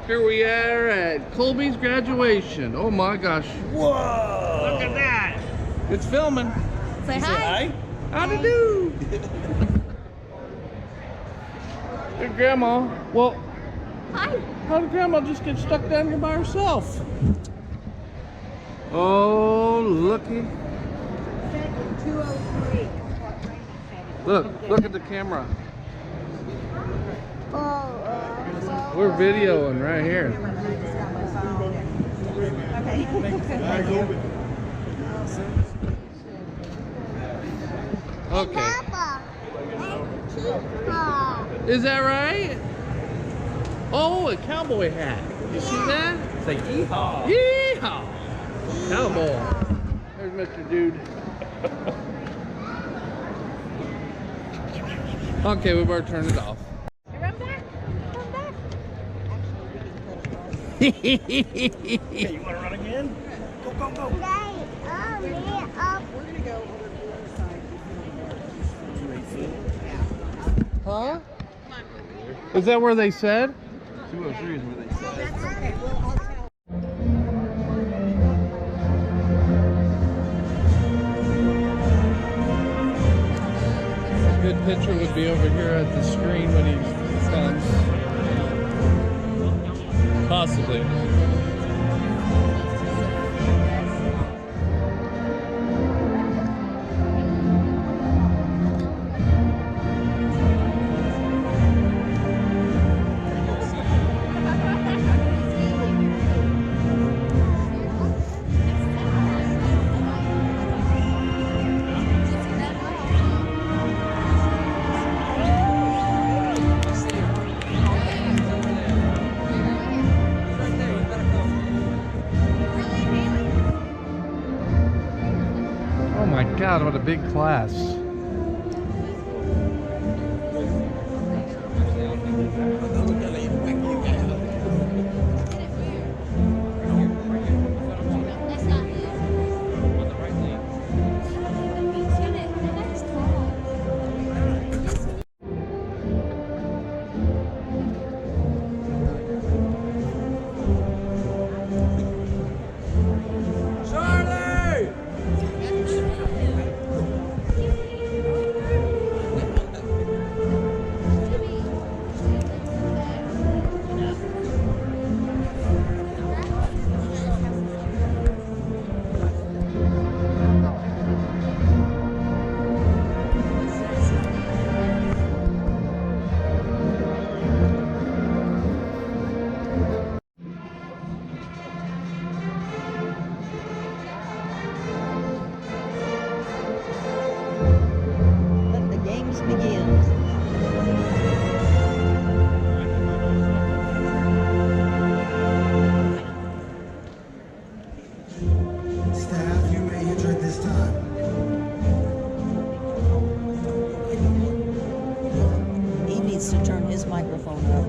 Here we are at Colby's graduation. Oh my gosh. Whoa! Look at that. It's filming. Say hi. How'd it do? Hey, Grandma. Well, Hi. how did Grandma just get stuck down here by herself? Oh, looky. 203. Look at the camera. We're videoing right here. Okay. Is that right? Oh, a cowboy hat. You see that? Say yeehaw. Yeehaw! Cowboy. There's Mr. Dude. Okay, we better turn it off. Run back. Run back. Hey, you want to run again? Go, go, go. We're gonna go over to the other side. Huh? Is that where they said? 203 is where they said. That's okay. I'll tell. A good picture would be over here at the screen when he comes. Possibly. Oh my God, what a big class. Let the games begin. Staff, you may enter at this time. He needs to turn his microphone up.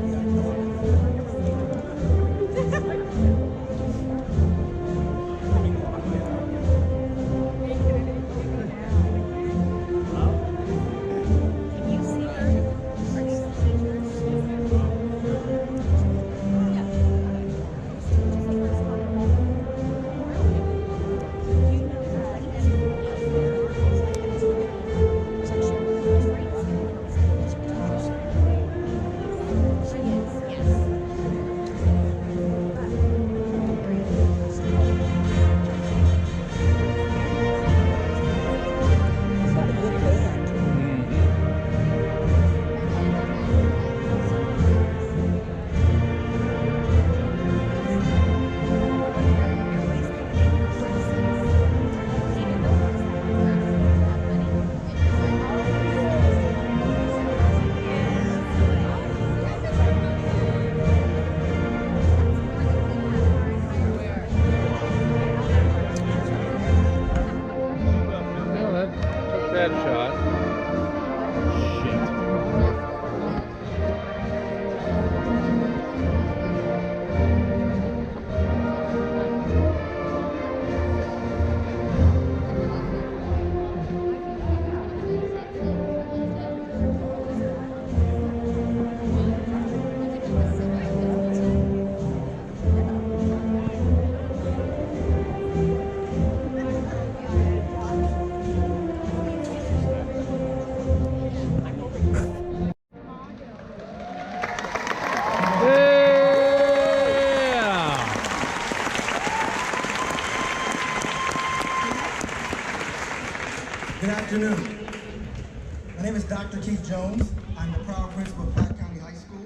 He's got a good band. No, that took that shot. Shit. Good afternoon. My name is Dr. Keith Jones. I'm the proud principal of Platte County High School.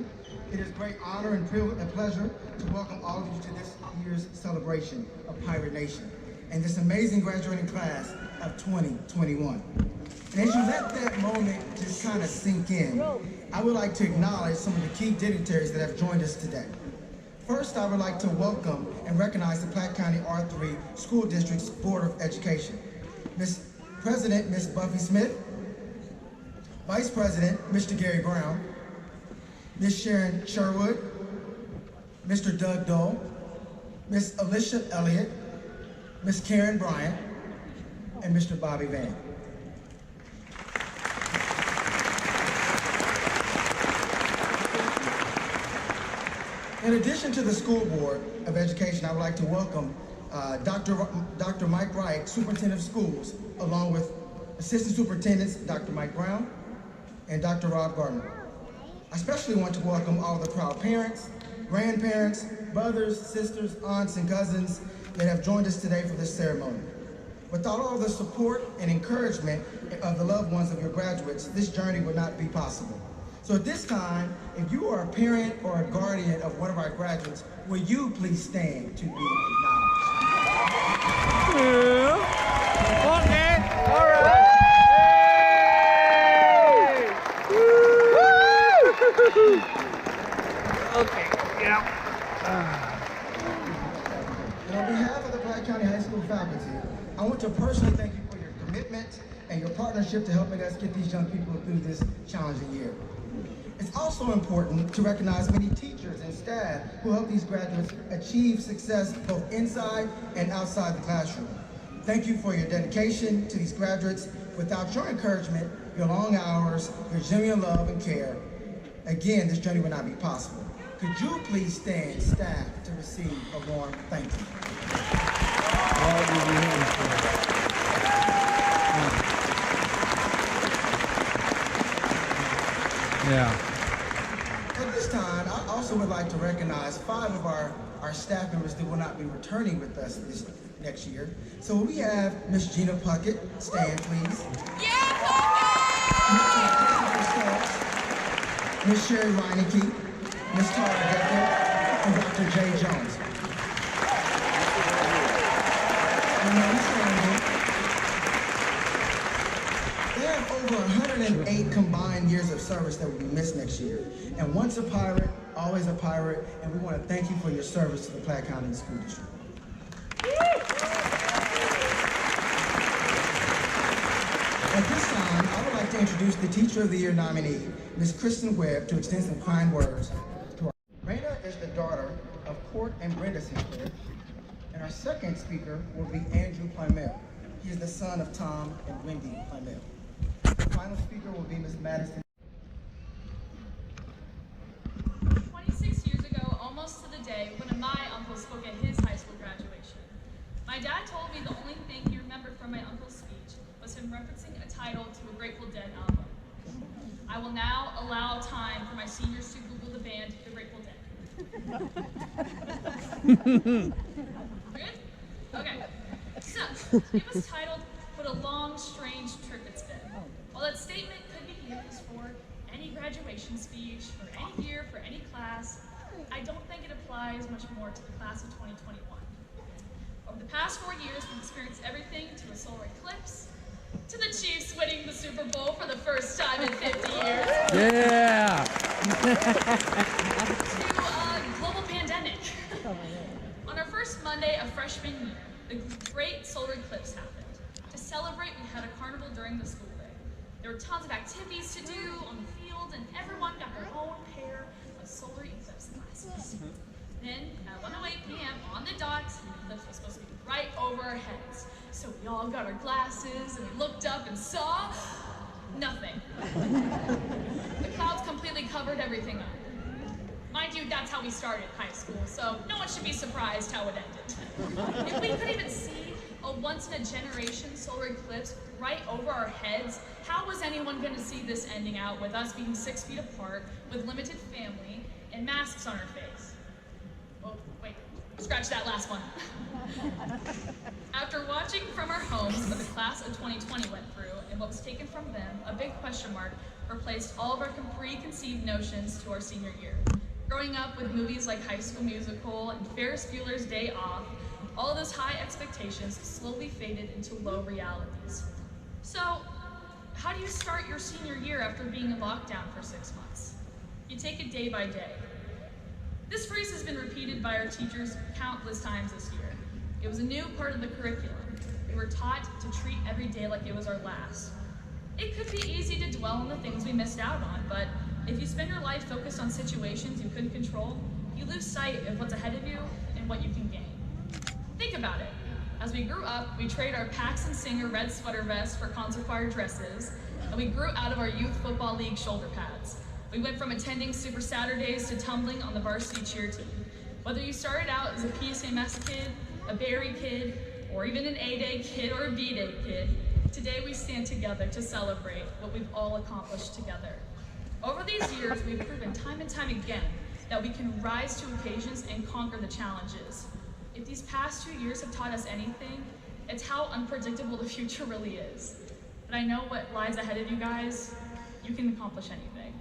It is great honor and pleasure to welcome all of you to this year's celebration of Pirate Nation and this amazing graduating class of 2021. And as you let that moment just kind of sink in, I would like to acknowledge some of the key dignitaries that have joined us today. First, I would like to welcome and recognize the Platte County R3 School District's Board of Education. President, Ms. Buffy Smith, Vice President, Mr. Gary Brown, Ms. Sharon Sherwood, Mr. Doug Dole, Ms. Alicia Elliott, Ms. Karen Bryant, and Mr. Bobby Van. In addition to the School Board of Education, I would like to welcome Dr. Mike Wright, Superintendent of Schools, along with Assistant Superintendents Dr. Mike Brown and Dr. Rob Gardner. I especially want to welcome all the proud parents, grandparents, brothers, sisters, aunts, and cousins that have joined us today for this ceremony. Without all the support and encouragement of the loved ones of your graduates, this journey would not be possible. So at this time, if you are a parent or a guardian of one of our graduates, will you please stand to be acknowledged? Okay, all right. Okay, yeah. And on behalf of the Platte County High School faculty, I want to personally thank you for your commitment and your partnership to helping us get these young people through this challenging year. It's also important to recognize many teachers and staff who help these graduates achieve success both inside and outside the classroom. Thank you for your dedication to these graduates. Without your encouragement, your long hours, your genuine love and care, again, this journey would not be possible. Could you please stand, staff, to receive a warm thank you? Yeah. At this time, I also would like to recognize 5 of our staff members that will not be returning with us this next year. So we have Miss Gina Puckett. Stand, please. Yeah, Miss Sherry Reineke, Miss Tara Decker, and Dr. Jay Jones. They have over 108 combined years of service that will be missed next year. And once a pirate, always a pirate, and we want to thank you for your service to the Platte County School District. At this time, I would like to introduce the Teacher of the Year nominee, Ms. Kristen Webb, to extend some kind words to her. Raina is the daughter of Court and Brenda Sinclair, and our second speaker will be Andrew Plymell. He is the son of Tom and Wendy Plymell. The final speaker will be Ms. Madison. 26 years ago, almost to the day, one of my uncles spoke at his high school graduation. My dad told me the only thing he remembered from my uncle's speech was him referencing a title to a Grateful Dead album. I will now allow time for my seniors to Google the band The Grateful Dead. Good? Okay. So, it was titled, What a Long, Strange Trip It's Been. While that statement could be used for any graduation speech, for any year, for any class, I don't think it applies much more to the class of 2021. Over the past 4 years, we've experienced everything to a solar eclipse, to the Chiefs winning the Super Bowl for the first time in 50 years. Yeah. To a global pandemic. On our first Monday of freshman year, the great solar eclipse happened. To celebrate, we had a carnival during the school day. There were tons of activities to do on the field, and everyone got their own pair of solar eclipse glasses. Then, at 1:08 p.m. on the dot, the eclipse was supposed to be right over our heads. So we all got our glasses, and we looked up and saw nothing. The clouds completely covered everything up. Mind you, that's how we started high school, so no one should be surprised how it ended. If we could even see a once-in-a-generation solar eclipse right over our heads, how was anyone going to see this ending out with us being 6 feet apart, with limited family, and masks on our face? Oh, wait, scratch that last one. After watching from our homes what the class of 2020 went through, and and what was taken from them, a big question mark, replaced all of our preconceived notions to our senior year. Growing up with movies like High School Musical and Ferris Bueller's Day Off, all those high expectations slowly faded into low realities. So, how do you start your senior year after being in lockdown for 6 months? You take it day by day. This phrase has been repeated by our teachers countless times this year. It was a new part of the curriculum. We were taught to treat every day like it was our last. It could be easy to dwell on the things we missed out on, but if you spend your life focused on situations you couldn't control, you lose sight of what's ahead of you and what you can gain. Think about it. As we grew up, we traded our Paxton Singer red sweater vests for concert choir dresses, and we grew out of our youth football league shoulder pads. We went from attending Super Saturdays to tumbling on the varsity cheer team. Whether you started out as a PSMS kid, a Berry kid, or even an A-Day kid or a B-Day kid, today we stand together to celebrate what we've all accomplished together. Over these years, we've proven time and time again that we can rise to occasions and conquer the challenges. If these past 2 years have taught us anything, it's how unpredictable the future really is. But I know what lies ahead of you guys. You can accomplish anything.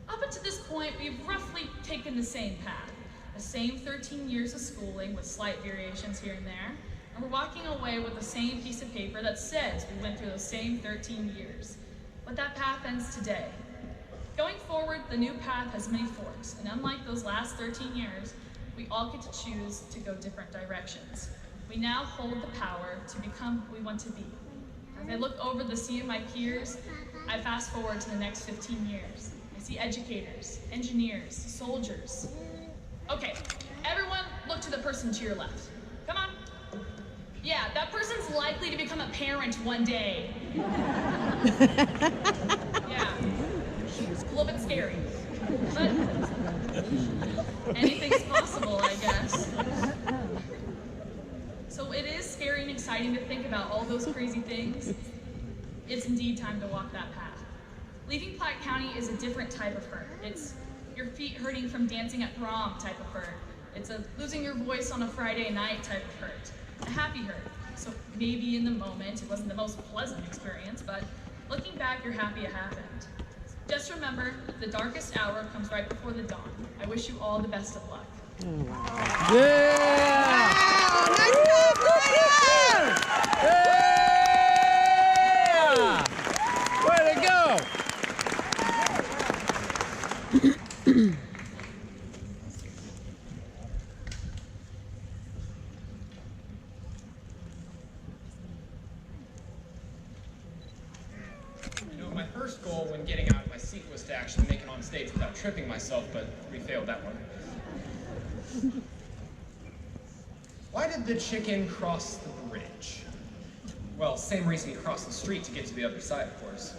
Up until this point, we've roughly taken the same path. The same 13 years of schooling with slight variations here and there, and we're walking away with the same piece of paper that says we went through those same 13 years. But that path ends today. Going forward, the new path has many forks, and unlike those last 13 years, we all get to choose to go different directions. We now hold the power to become who we want to be. As I look over the sea of my peers, I fast forward to the next 15 years. I see educators, engineers, soldiers. Okay, everyone look to the person to your left. Come on. Yeah, that person's likely to become a parent one day. Yeah, it's a little bit scary, but anything's possible, I guess. So it is scary and exciting to think about all those crazy things. It's indeed time to walk that path. Leaving Platte County is a different type of hurt. It's your feet hurting from dancing at prom type of hurt. It's a losing your voice on a Friday night type of hurt. A happy hurt. So maybe in the moment it wasn't the most pleasant experience, but looking back, you're happy it happened. Just remember, the darkest hour comes right before the dawn. I wish you all the best of luck. Yeah! Yeah! Way to go! My first goal when getting out of my seat was to actually make it on stage without tripping myself, but we failed that one. Why did the chicken cross the bridge? Well, same reason he crossed the street to get to the other side, of course.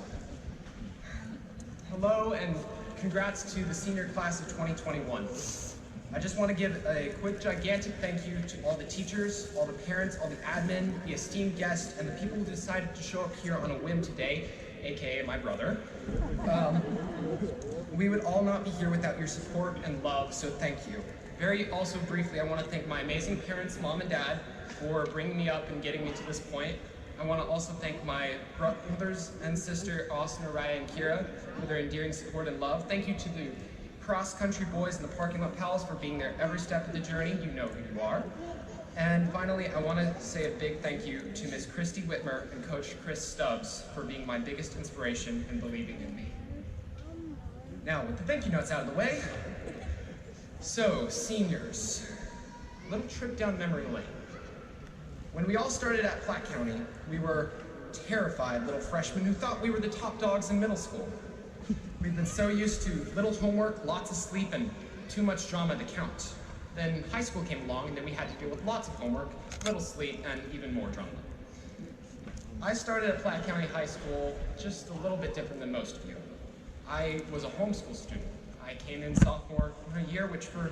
Hello, and congrats to the senior class of 2021. I just want to give a quick, gigantic thank you to all the teachers, all the parents, all the admin, the esteemed guests, and the people who decided to show up here on a whim today, aka my brother. We would all not be here without your support and love, so thank you. Very also briefly, I want to thank my amazing parents, mom and dad, for bringing me up and getting me to this point. I want to also thank my brothers and sister, Austin, Araya, and Kira, for their endearing support and love. Thank you to the cross-country boys and the parking lot pals for being there every step of the journey. You know who you are. And finally, I want to say a big thank you to Miss Christy Whitmer and Coach Chris Stubbs for being my biggest inspiration and believing in me. Now, with the thank you notes out of the way, so, seniors, little trip down memory lane. When we all started at Platte County, we were terrified little freshmen who thought we were the top dogs in middle school. We've been so used to little homework, lots of sleep, and too much drama to count. Then high school came along, and then we had to deal with lots of homework, little sleep, and even more drama. I started at Platte County High School just a little bit different than most of you. I was a homeschool student. I came in sophomore year, which for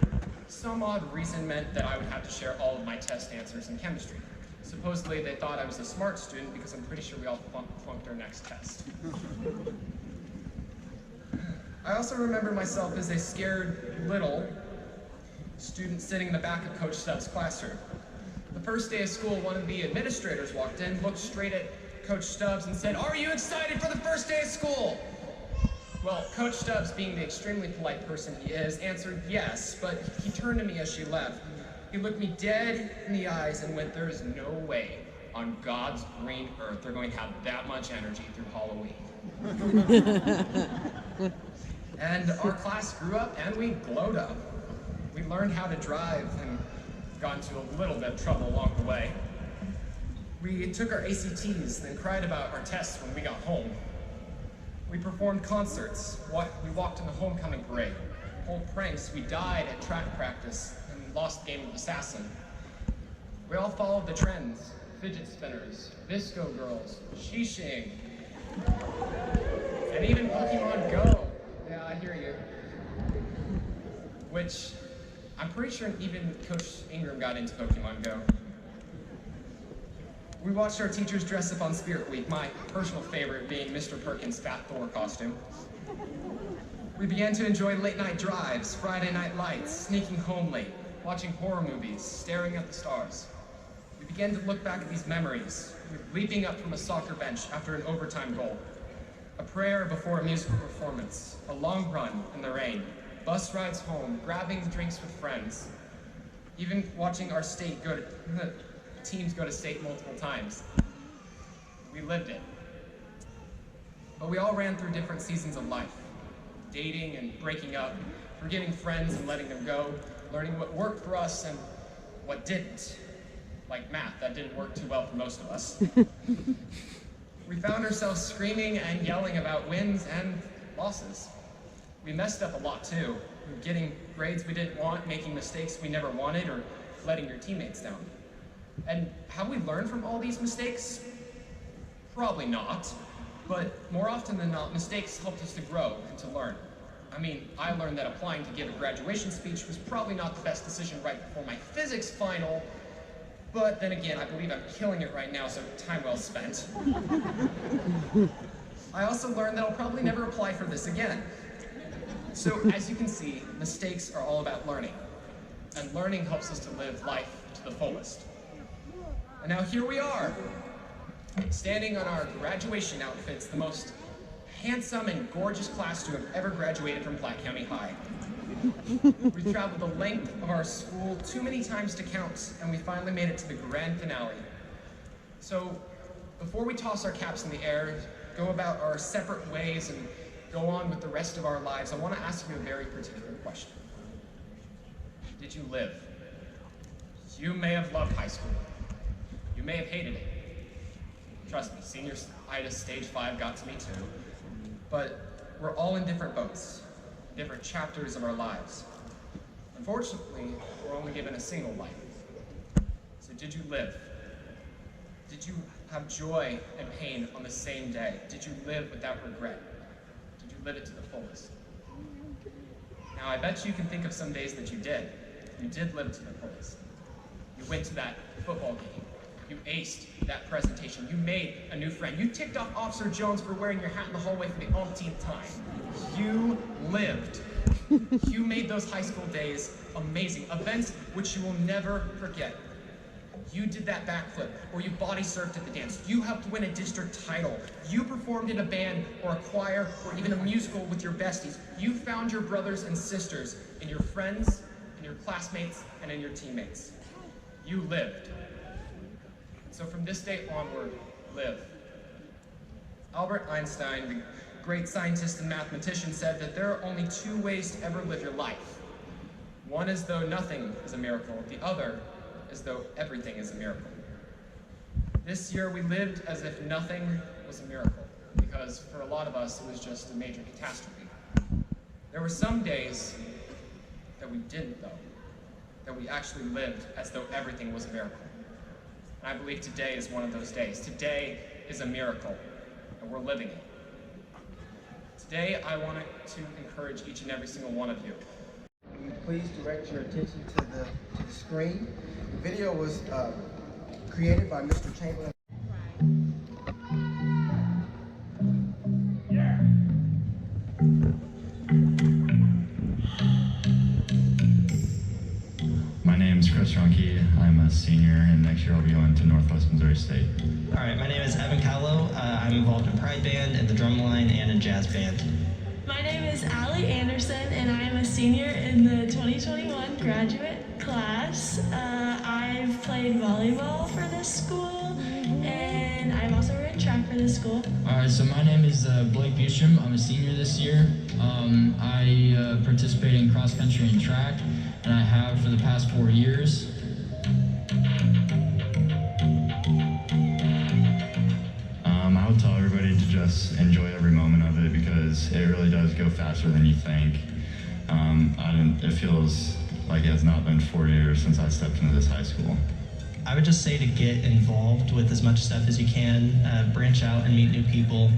some odd reason meant that I would have to share all of my test answers in chemistry. Supposedly, they thought I was a smart student because I'm pretty sure we all flunked our next test. I also remember myself as a scared little student sitting in the back of Coach Stubbs' classroom. The first day of school, one of the administrators walked in, looked straight at Coach Stubbs and said, "Are you excited for the first day of school?" Well, Coach Stubbs, being the extremely polite person he is, answered yes, but he turned to me as she left. He looked me dead in the eyes and went, "There is no way on God's green earth they're going to have that much energy through Halloween." And our class grew up and we glowed up. We learned how to drive and got into a little bit of trouble along the way. We took our ACTs, then cried about our tests when we got home. We performed concerts, we walked in the homecoming parade, pulled pranks, we died at track practice, and lost the game of Assassin. We all followed the trends: fidget spinners, Visco girls, shishing, and even Pokemon Go. Yeah, I hear you. Which, I'm pretty sure even Coach Ingram got into Pokemon Go. We watched our teachers dress up on Spirit Week, my personal favorite being Mr. Perkins' Fat Thor costume. We began to enjoy late night drives, Friday night lights, sneaking home late, watching horror movies, staring at the stars. We began to look back at these memories, leaping up from a soccer bench after an overtime goal, a prayer before a musical performance, a long run in the rain, bus rides home, grabbing drinks with friends, even watching our teams go to state multiple times. We lived it. But we all ran through different seasons of life, dating and breaking up, forgiving friends and letting them go, learning what worked for us and what didn't. Like math, that didn't work too well for most of us. We found ourselves screaming and yelling about wins and losses. We messed up a lot too, getting grades we didn't want, making mistakes we never wanted, or letting your teammates down. And have we learned from all these mistakes? Probably not, but more often than not, mistakes helped us to grow and to learn. I mean, I learned that applying to give a graduation speech was probably not the best decision right before my physics final, but then again, I believe I'm killing it right now, so time well spent. I also learned that I'll probably never apply for this again. So as you can see, mistakes are all about learning, and learning helps us to live life to the fullest. And now here we are, standing on our graduation outfits, the most handsome and gorgeous class to have ever graduated from Platte County High. We traveled the length of our school too many times to count, and we finally made it to the grand finale. So before we toss our caps in the air, go about our separate ways, and go on with the rest of our lives, I want to ask you a very particular question. Did you live? You may have loved high school. You may have hated it. Trust me, senioritis stage 5 got to me too. But we're all in different boats, different chapters of our lives. Unfortunately, we're only given a single life. So did you live? Did you have joy and pain on the same day? Did you live without regret? Did you live it to the fullest? Now, I bet you can think of some days that you did. You did live it to the fullest. You went to that football game. You aced that presentation. You made a new friend. You ticked off Officer Jones for wearing your hat in the hallway for the umpteenth time. You lived. You made those high school days amazing. Events which you will never forget. You did that backflip, or you body surfed at the dance. You helped win a district title. You performed in a band or a choir or even a musical with your besties. You found your brothers and sisters in your friends, in your classmates, and in your teammates. You lived. So from this day onward, live. Albert Einstein, the great scientist and mathematician, said that there are only 2 ways to ever live your life. One is though nothing is a miracle. The other is though everything is a miracle. This year we lived as if nothing was a miracle, because for a lot of us it was just a major catastrophe. There were some days that we didn't though, that we actually lived as though everything was a miracle. And I believe today is one of those days. Today is a miracle, and we're living it. Today, I wanted to encourage each and every single one of you. Will you please direct your attention to the screen? The video was created by Mr. Chamberlain. My name's Chris Ronke. I'm a senior, and next year I'll be going to Northwest Missouri State. All right, my name is Evan Callow. I'm involved in Pride Band, and the drum line, and a jazz band. My name is Allie Anderson, and I am a senior in the 2021 graduate class. I've played volleyball for this school, and I've also ran track for this school. Alright, so my name is Blake Bushram. I'm a senior this year. I participate in cross country and track, and I have for the past 4 years. I would tell everybody to just enjoy every moment of it because it really does go faster than you think. It feels like it has not been 4 years since I stepped into this high school. I would just say to get involved with as much stuff as you can, branch out and meet new people,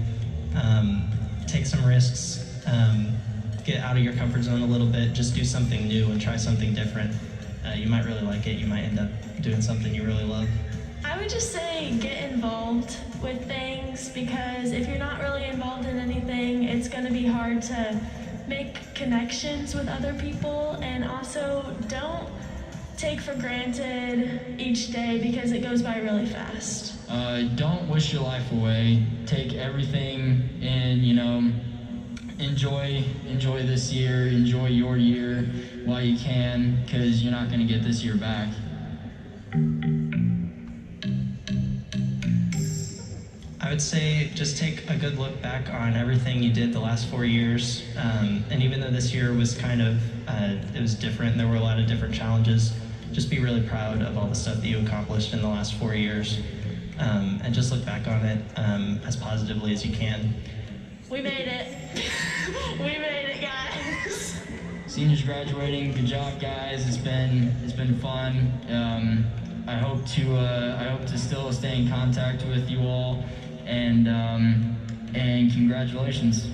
take some risks, get out of your comfort zone a little bit, just do something new and try something different. You might really like it, you might end up doing something you really love. I would just say get involved with things, because if you're not really involved in anything, it's going to be hard to make connections with other people, and also don't take for granted each day because it goes by really fast. Don't wish your life away. Take everything and, enjoy this year, enjoy your year while you can, because you're not going to get this year back. I would say just take a good look back on everything you did the last 4 years. And even though this year was kind of, it was different, and there were a lot of different challenges, just be really proud of all the stuff that you accomplished in the last 4 years. And just look back on it as positively as you can. We made it. We made it, guys. Seniors graduating, good job, guys. It's been fun. I hope to still stay in contact with you all, and congratulations.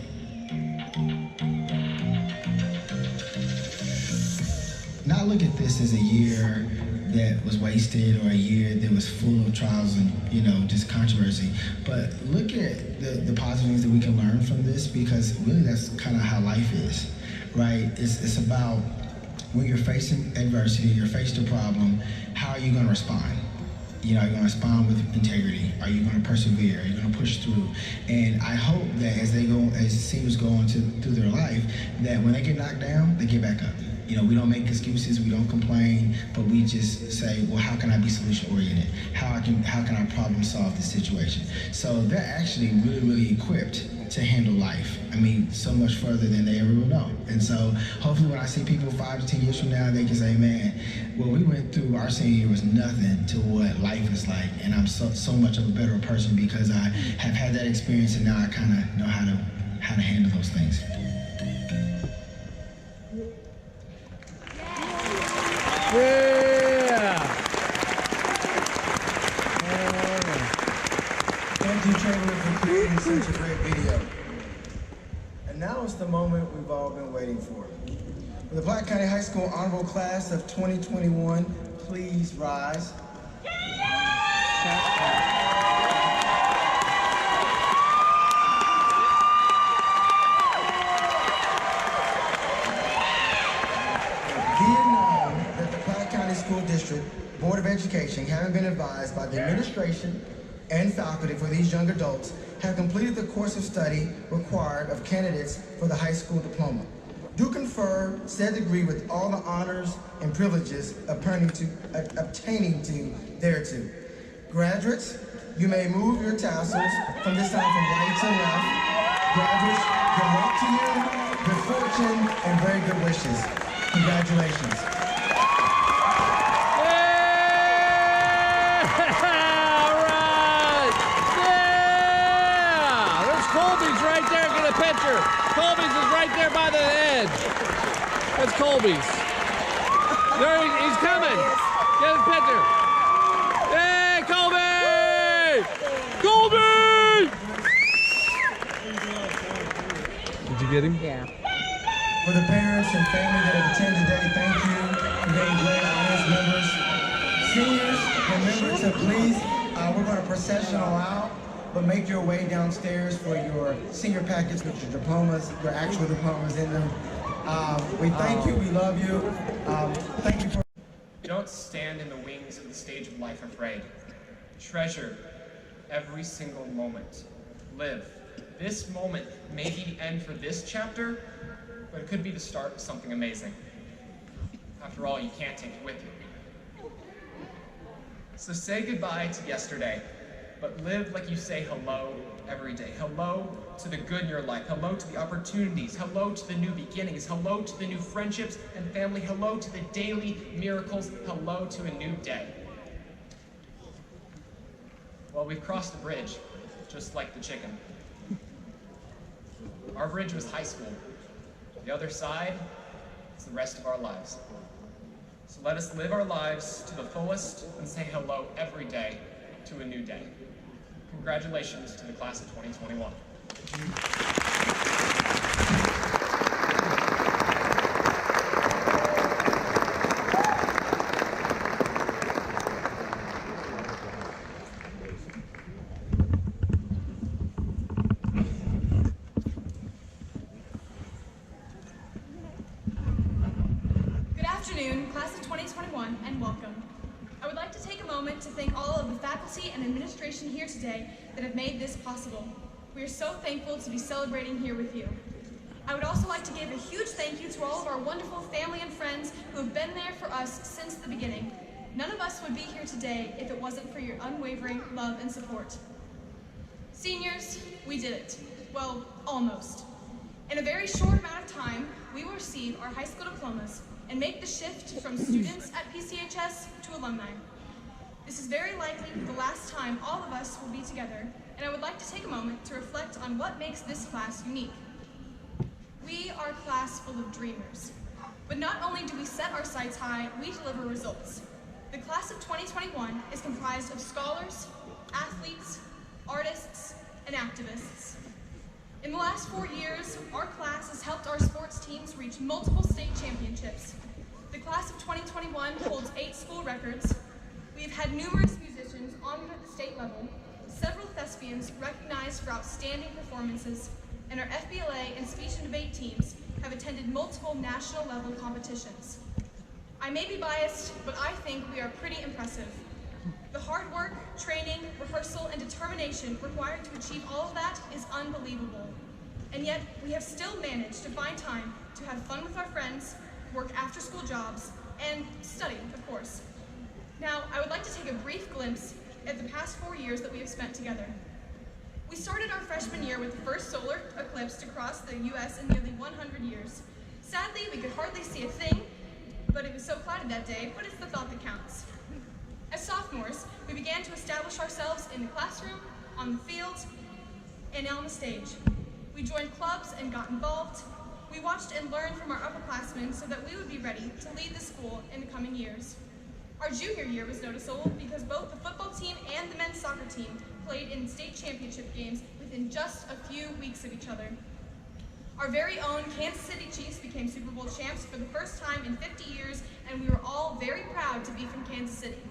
Not look at this as a year that was wasted or a year that was full of trials and just controversy, but look at the positive things that we can learn from this, because really that's kind of how life is, right? It's about when you're facing adversity, you're faced a problem, how are you going to respond? Are you going to respond with integrity? Are you going to persevere? Are you going to push through? And I hope that as seniors go on through their life, that when they get knocked down, they get back up. We don't make excuses, we don't complain, but we just say, well, how can I be solution oriented? How can I problem solve this situation? So they're actually really, really equipped to handle life. So much further than they ever will know. And so hopefully when I see people 5 to 10 years from now, they can say, man, what we went through our senior year was nothing to what life is like. And I'm so much of a better person because I have had that experience, and now I kind of know how to handle those things. Yeah! Thank you, Trevor, for creating such a great video. And now is the moment we've all been waiting for. For the Black County High School Honorable Class of 2021, please rise. School District Board of Education, having been advised by the administration and faculty for these young adults, have completed the course of study required of candidates for the high school diploma. Do confer said degree with all the honors and privileges obtaining to thereto. Graduates, you may move your tassels from this time from right to left. Graduates, good luck to you, good fortune, and very good wishes. Congratulations. Colby's right there, get a picture. Colby's is right there by the edge. That's Colby's. There he's coming. Get his picture. Hey, Colby! Colby! Did you get him? Yeah. For the parents and family that have attended today, thank you for being great honors members. Seniors, remember to please, we're going to processional out. But make your way downstairs for your senior packets with your diplomas, your actual diplomas in them. We thank you, we love you. Thank you for... Don't stand in the wings of the stage of life afraid. Treasure every single moment. Live. This moment may be the end for this chapter, but it could be the start of something amazing. After all, you can't take it with you. So say goodbye to yesterday, but live like you say hello every day. Hello to the good in your life. Hello to the opportunities. Hello to the new beginnings. Hello to the new friendships and family. Hello to the daily miracles. Hello to a new day. Well, we've crossed the bridge, just like the chicken. Our bridge was high school. The other side is the rest of our lives. So let us live our lives to the fullest and say hello every day to a new day. Congratulations to the class of 2021. Good afternoon, class of 2021, and welcome. I would like to take a moment to thank all of the faculty and administration here today that have made this possible. We are so thankful to be celebrating here with you. I would also like to give a huge thank you to all of our wonderful family and friends who have been there for us since the beginning. None of us would be here today if it wasn't for your unwavering love and support. Seniors, we did it. Well, almost. In a very short amount of time, we will receive our high school diplomas and make the shift from students at PCHS to alumni. This is very likely the last time all of us will be together, and I would like to take a moment to reflect on what makes this class unique. We are a class full of dreamers. But not only do we set our sights high, we deliver results. The class of 2021 is comprised of scholars, athletes, artists, and activists. In the last 4 years, our class has helped our sports teams reach multiple state championships. The class of 2021 holds 8 school records. We have had numerous musicians honored at the state level, several thespians recognized for outstanding performances, and our FBLA and speech and debate teams have attended multiple national level competitions. I may be biased, but I think we are pretty impressive. The hard work, training, rehearsal, and determination required to achieve all of that is unbelievable. And yet, we have still managed to find time to have fun with our friends, work after-school jobs, and study, of course. Now, I would like to take a brief glimpse at the past 4 years that we have spent together. We started our freshman year with the first solar eclipse to cross the U.S. in nearly 100 years. Sadly, we could hardly see a thing, but it was so cloudy that day, but it's the thought that counts. As sophomores, we began to establish ourselves in the classroom, on the field, and on the stage. We joined clubs and got involved. We watched and learned from our upperclassmen so that we would be ready to lead the school in the coming years. Our junior year was noticeable because both the football team and the men's soccer team played in state championship games within just a few weeks of each other. Our very own Kansas City Chiefs became Super Bowl champs for the first time in 50 years, and we were all very proud to be from Kansas City.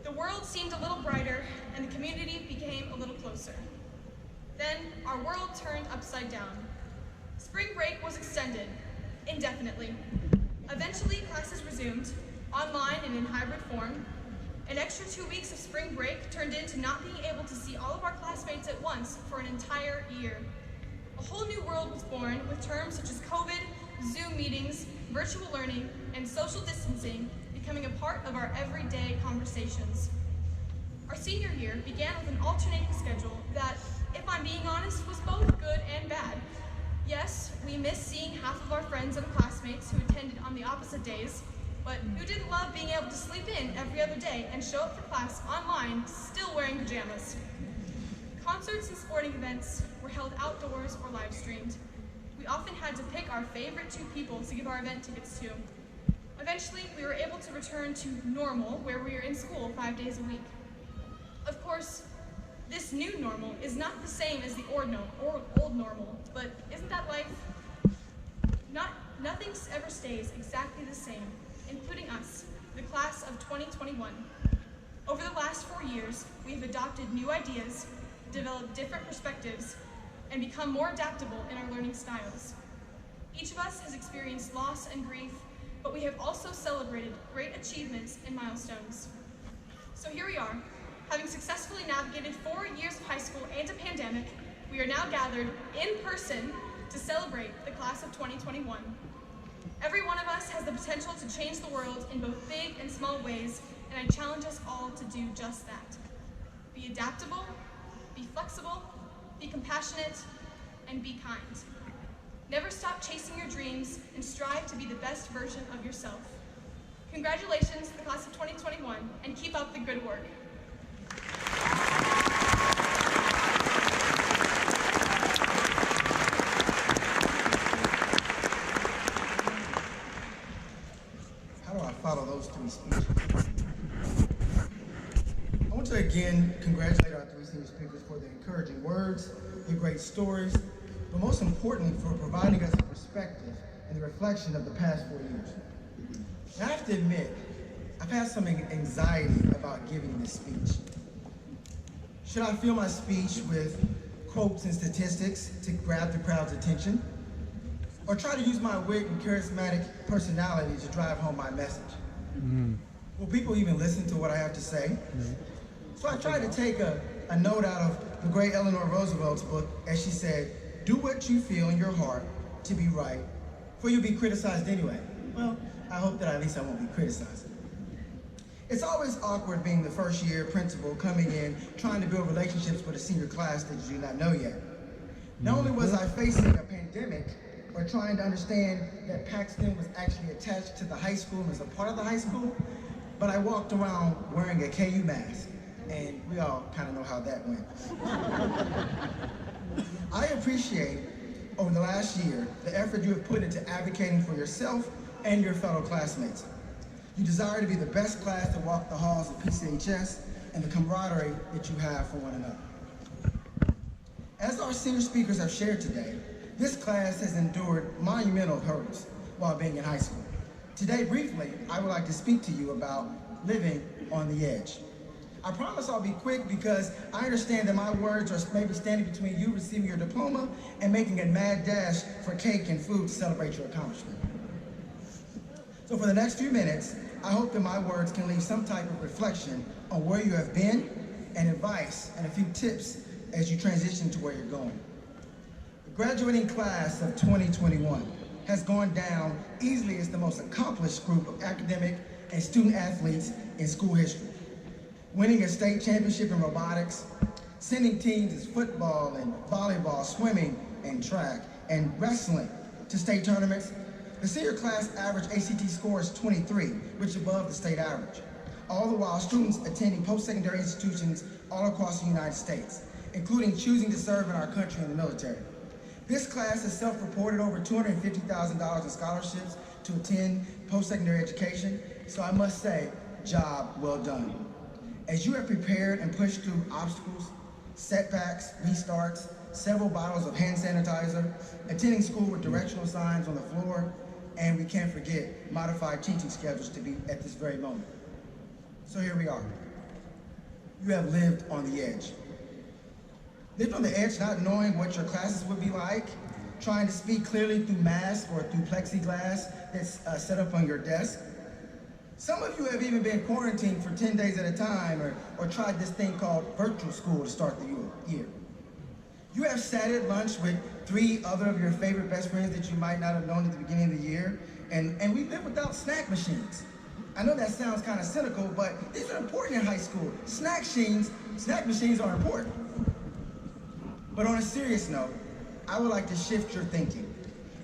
The world seemed a little brighter, and the community became a little closer. Then, our world turned upside down. Spring break was extended, indefinitely. Eventually, classes resumed, online and in hybrid form. An extra 2 weeks of spring break turned into not being able to see all of our classmates at once for an entire year. A whole new world was born with terms such as COVID, Zoom meetings, virtual learning, and social distancing becoming a part of our everyday conversations. Our senior year began with an alternating schedule that, if I'm being honest, was both good and bad. Yes, we missed seeing half of our friends and classmates who attended on the opposite days, but who didn't love being able to sleep in every other day and show up for class online, still wearing pajamas. Concerts and sporting events were held outdoors or live streamed. We often had to pick our favorite 2 people to give our event tickets to. Eventually, we were able to return to normal, where we were in school 5 days a week. Of course, this new normal is not the same as the old normal, but isn't that life? Nothing ever stays exactly the same, including us, the class of 2021. Over the last 4 years, we have adopted new ideas, developed different perspectives, and become more adaptable in our learning styles. Each of us has experienced loss and grief, but we have also celebrated great achievements and milestones. So here we are, having successfully navigated 4 years of high school and a pandemic, pandemic, we are now gathered in person to celebrate the class of 2021. Every one of us has the potential to change the world in both big and small ways, and I challenge us all to do just that. Be adaptable, be flexible, be compassionate, and be kind. Never stop chasing your dreams and strive to be the best version of yourself. Congratulations to the class of 2021, and keep up the good work. How do I follow those three speeches? I want to again congratulate our three senior speakers for their encouraging words, their great stories, but most importantly for providing us a perspective and the reflection of the past 4 years. And I have to admit, I've had some anxiety about giving this speech. Should I fill my speech with quotes and statistics to grab the crowd's attention? Or try to use my wit and charismatic personality to drive home my message? Will people even listen to what I have to say? So I tried to take a note out of the great Eleanor Roosevelt's book, as she said, "Do what you feel in your heart to be right, for you'll be criticized anyway." Well, I hope that at least I won't be criticized. It's always awkward being the first year principal coming in, trying to build relationships with a senior class that you do not know yet. Not only was I facing a pandemic, or trying to understand that Paxton was actually attached to the high school and was a part of the high school, but I walked around wearing a KU mask, and we all kind of know how that went. I appreciate, over the last year, the effort you have put into advocating for yourself and your fellow classmates. You desire to be the best class to walk the halls of PCHS and the camaraderie that you have for one another. As our senior speakers have shared today, this class has endured monumental hurdles while being in high school. Today, briefly, I would like to speak to you about living on the edge. I promise I'll be quick because I understand that my words are maybe standing between you receiving your diploma and making a mad dash for cake and food to celebrate your accomplishment. So for the next few minutes, I hope that my words can leave some type of reflection on where you have been and advice and a few tips as you transition to where you're going. The graduating class of 2021 has gone down easily as the most accomplished group of academic and student athletes in school history. Winning a state championship in robotics, sending teams as football and volleyball, swimming and track, and wrestling to state tournaments. The senior class average ACT score is 23, which is above the state average. All the while, students attending post-secondary institutions all across the United States, including choosing to serve in our country in the military. This class has self-reported over $250,000 in scholarships to attend post-secondary education, so I must say, job well done. As you have prepared and pushed through obstacles, setbacks, restarts, several bottles of hand sanitizer, attending school with directional signs on the floor, and we can't forget modified teaching schedules to be at this very moment. So here we are. You have lived on the edge. Lived on the edge not knowing what your classes would be like, trying to speak clearly through masks or through plexiglass that's set up on your desk. Some of you have even been quarantined for 10 days at a time or tried this thing called virtual school to start the year. You have sat at lunch with 3 other of your favorite best friends that you might not have known at the beginning of the year, and we live without snack machines. I know that sounds kind of cynical, but these are important in high school. Snack machines are important. But on a serious note, I would like to shift your thinking.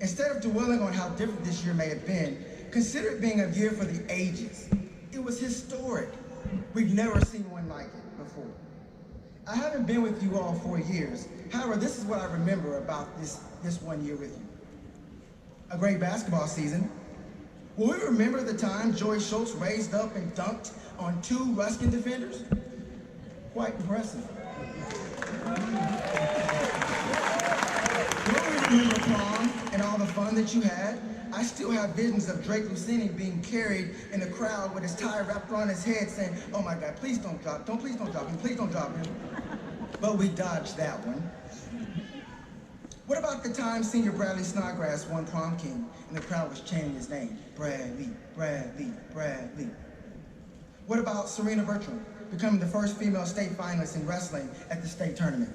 Instead of dwelling on how different this year may have been, consider it being a year for the ages. It was historic. We've never seen one like it before. I haven't been with you all 4 years. However, this is what I remember about this 1 year with you. A great basketball season. Will we remember the time Joy Schultz raised up and dunked on 2 Ruskin defenders? Quite impressive. Will we remember prom and all the fun that you had? I still have visions of Drake Lucini being carried in the crowd with his tie wrapped around his head saying, "Oh my God, please don't drop him, please don't drop him." But we dodged that one. What about the time senior Bradley Snodgrass won prom king and the crowd was chanting his name? Bradley, Bradley, Bradley. What about Serena Bertram becoming the first female state finalist in wrestling at the state tournament?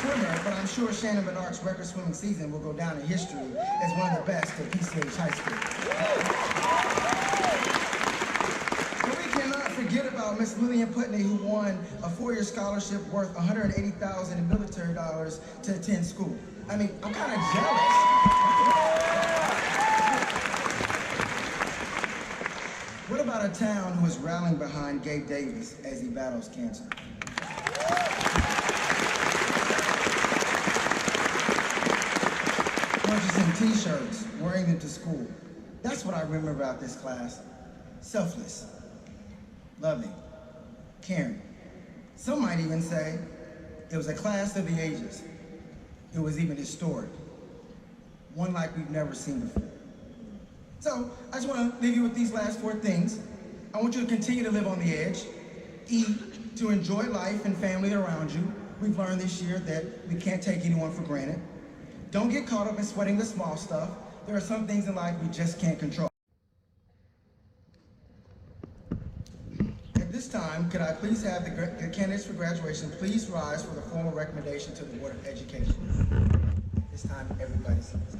swimmer, but I'm sure Shannon Bedard's record swimming season will go down in history as one of the best at PCH High School. And we cannot forget about Miss Lillian Putney, who won a 4-year scholarship worth $180,000 in military dollars to attend school. I mean, I'm kind of jealous. What about a town who is rallying behind Gabe Davis as he battles cancer? Purchasing t-shirts, wearing them to school. That's what I remember about this class. Selfless, loving, caring. Some might even say it was a class of the ages. It was even historic. One like we've never seen before. So, I just want to leave you with these last 4 things. I want you to continue to live on the edge. E, to enjoy life and family around you. We've learned this year that we can't take anyone for granted. Don't get caught up in sweating the small stuff. There are some things in life we just can't control. At this time, could I please have the candidates for graduation please rise for the formal recommendation to the Board of Education. This time, everybody sits.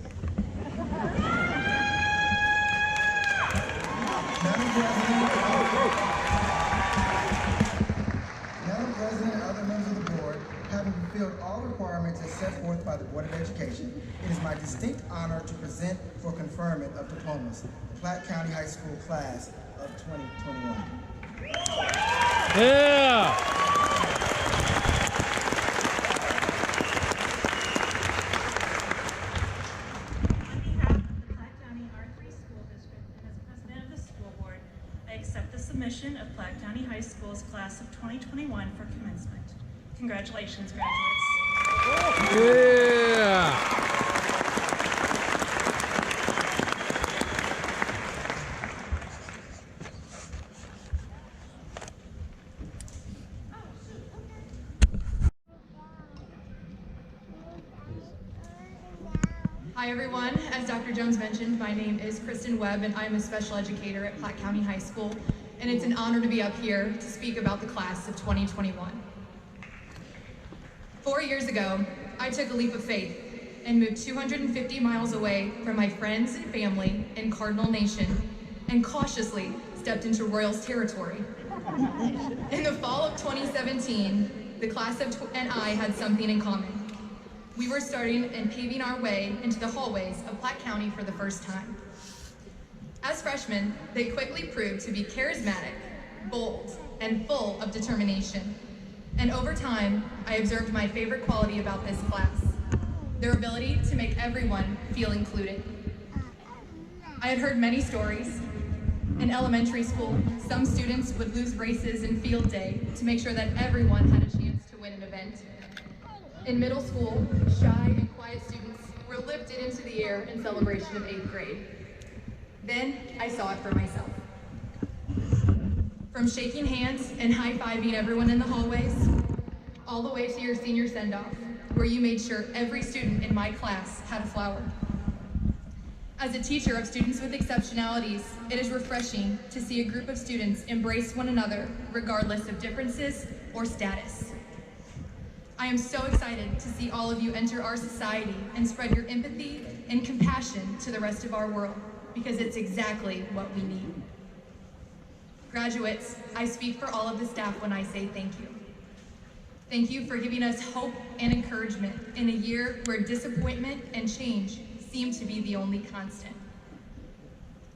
Madam President and other members of the board, having fulfilled all requirements as set forth by the Board of Education, it is my distinct honor to present for conferment of diplomas the Platte County High School class of 2021. Yeah! Submission of Platte County High School's class of 2021 for commencement. Congratulations, graduates. Yeah! Hi everyone, as Dr. Jones mentioned, my name is Kristen Webb and I'm a special educator at Platte County High School, and it's an honor to be up here to speak about the class of 2021. 4 years ago, I took a leap of faith and moved 250 miles away from my friends and family in Cardinal Nation and cautiously stepped into Royals territory. In the fall of 2017, the class and I had something in common. We were starting and paving our way into the hallways of Platte County for the first time. As freshmen, they quickly proved to be charismatic, bold, and full of determination. And over time, I observed my favorite quality about this class, their ability to make everyone feel included. I had heard many stories. In elementary school, some students would lose races in field day to make sure that everyone had a chance to win an event. In middle school, shy and quiet students were lifted into the air in celebration of 8th grade. Then I saw it for myself. From shaking hands and high-fiving everyone in the hallways, all the way to your senior send-off, where you made sure every student in my class had a flower. As a teacher of students with exceptionalities, it is refreshing to see a group of students embrace one another regardless of differences or status. I am so excited to see all of you enter our society and spread your empathy and compassion to the rest of our world, because it's exactly what we need. Graduates, I speak for all of the staff when I say thank you. Thank you for giving us hope and encouragement in a year where disappointment and change seem to be the only constant.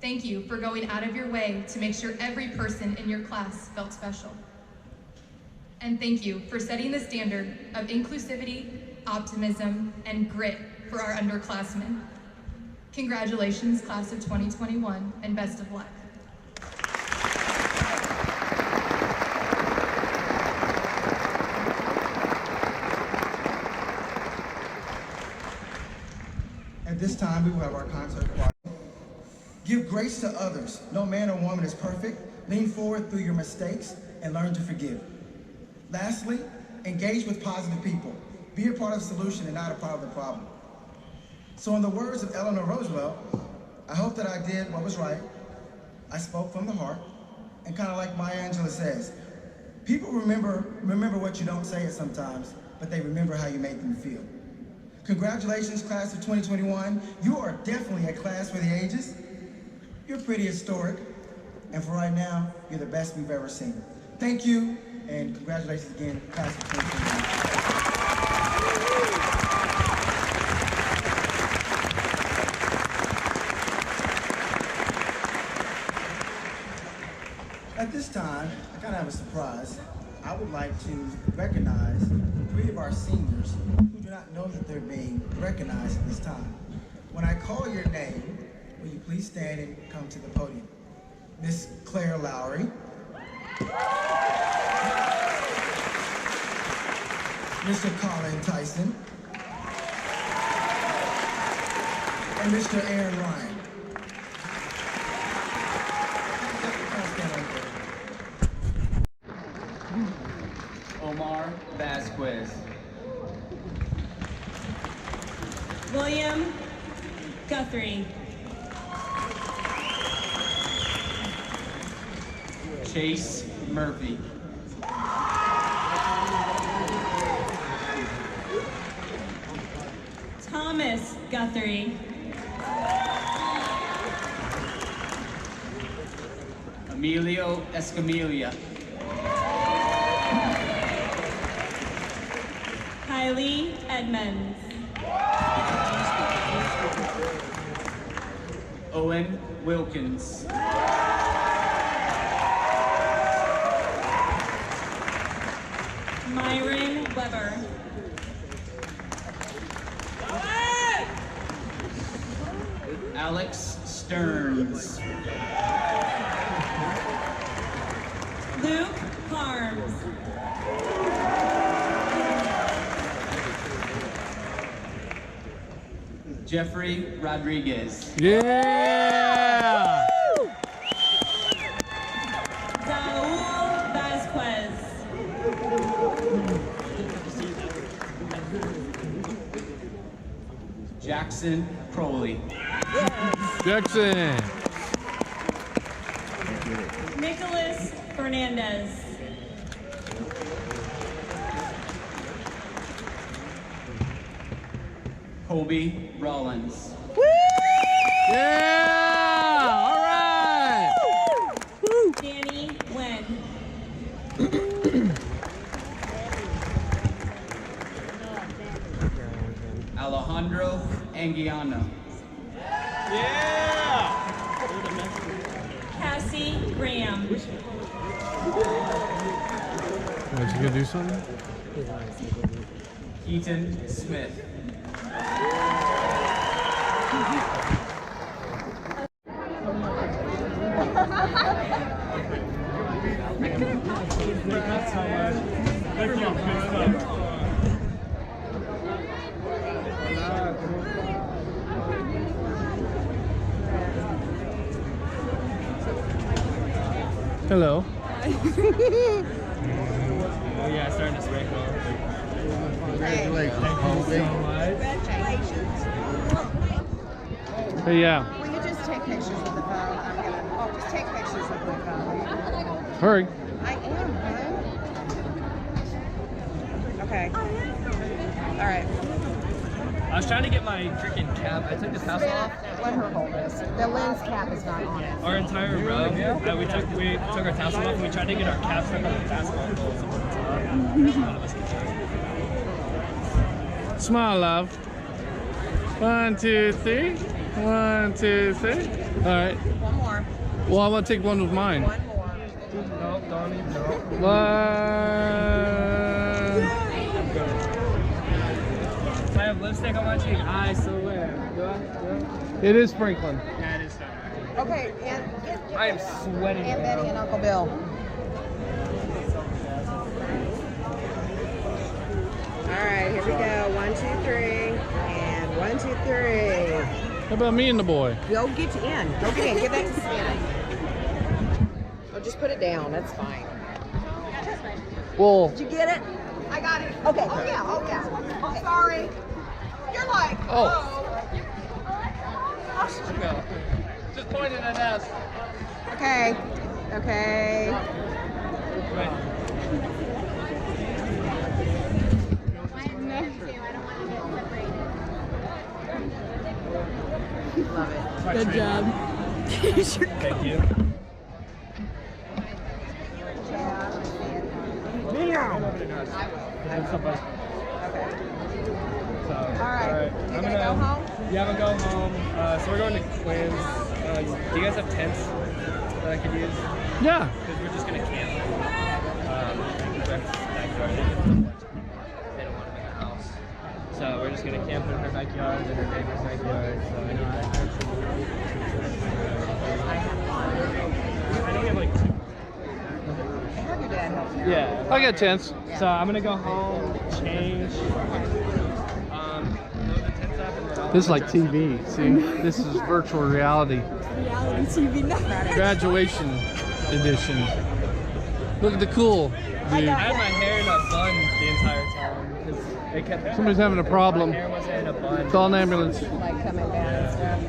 Thank you for going out of your way to make sure every person in your class felt special. And thank you for setting the standard of inclusivity, optimism, and grit for our underclassmen. Congratulations, class of 2021, and best of luck. At this time, we will have our concert choir. Give grace to others. No man or woman is perfect. Lean forward through your mistakes and learn to forgive. Lastly, engage with positive people. Be a part of the solution and not a part of the problem. So in the words of Eleanor Roosevelt, I hope that I did what was right. I spoke from the heart. And kind of like Maya Angelou says, people remember what you don't say it sometimes, but they remember how you made them feel. Congratulations, class of 2021. You are definitely a class for the ages. You're pretty historic, and for right now, you're the best we've ever seen. Thank you, and congratulations again, class of 2021. At this time, I kind of have a surprise. I would like to recognize 3 of our seniors who do not know that they're being recognized at this time. When I call your name, will you please stand and come to the podium? Miss Claire Lowry. Mr. Colin Tyson. And Mr. Aaron Ryan. Omar Vasquez. William Guthrie. Chase Murphy. Thomas Guthrie. Emilio Escamilla. Kylie Edmonds. Owen Wilkins. Myron Weber. Alex Stearns. Luke Harms. Jeffrey Rodriguez. Yeah! Saul Vasquez. Jackson Crowley. Jackson. Nicholas Fernandez. Colby Rollins. Yeah! All right! Danny Wen. Alejandro Anguiano. Cassie Graham. Is you gonna do something? Keaton Smith. Hello. Yeah, starting to spray. Congratulations, Colby. Congratulations. Hey, yeah. Will you just take pictures with the phone? Just take pictures with my phone. Hurry. I am, huh? Okay. All right. I was trying to get my freaking cap. I took the tassel off. Let her hold this. The lens cap is not on it. Our entire row, we took our tassel off and we tried to get our cap stuck on the tassel. Smile, love. 1, 2, 3. 1, 2, 3. All right. One more. Well, I want to take one with mine. One more. No, don't even know. I have lipstick on my cheek. I swear. It is sprinkling. Yeah, it is. Okay, and I am sweating. Aunt Betty and Uncle Bill. All right, here we go. 1, 2, 3, and 1, 2, 3. How about me and the boy? Go get in. Go get in. Give that to Santa. Oh, just put it down. That's fine. Well, Did you get it? I got it. Okay. Oh yeah. Oh yeah. Oh, sorry. You're like. Oh. Oh. just pointing at us. Okay. Okay. Good job. Thank you. So, Alright. I'm gonna go home? Yeah, I'm gonna go home. So we're going to Quinn's. Do you guys have tents that I could use? Yeah. Because we're just gonna camp. That's backyard. They don't want to make a house. So we're just gonna camp in her backyard and her neighbor's backyard. So I know we have like two. Have your dad help you out. Yeah. I got tents. So I'm gonna go home, change. Load the tents up and then I'll This is like TV. See, this is virtual reality. Reality TV night. Graduation edition. Look at the cool view. I had my hair in a bun the entire time because they kept. Somebody's having a problem. My hair was in a bun. Call an ambulance. Like coming down and stuff.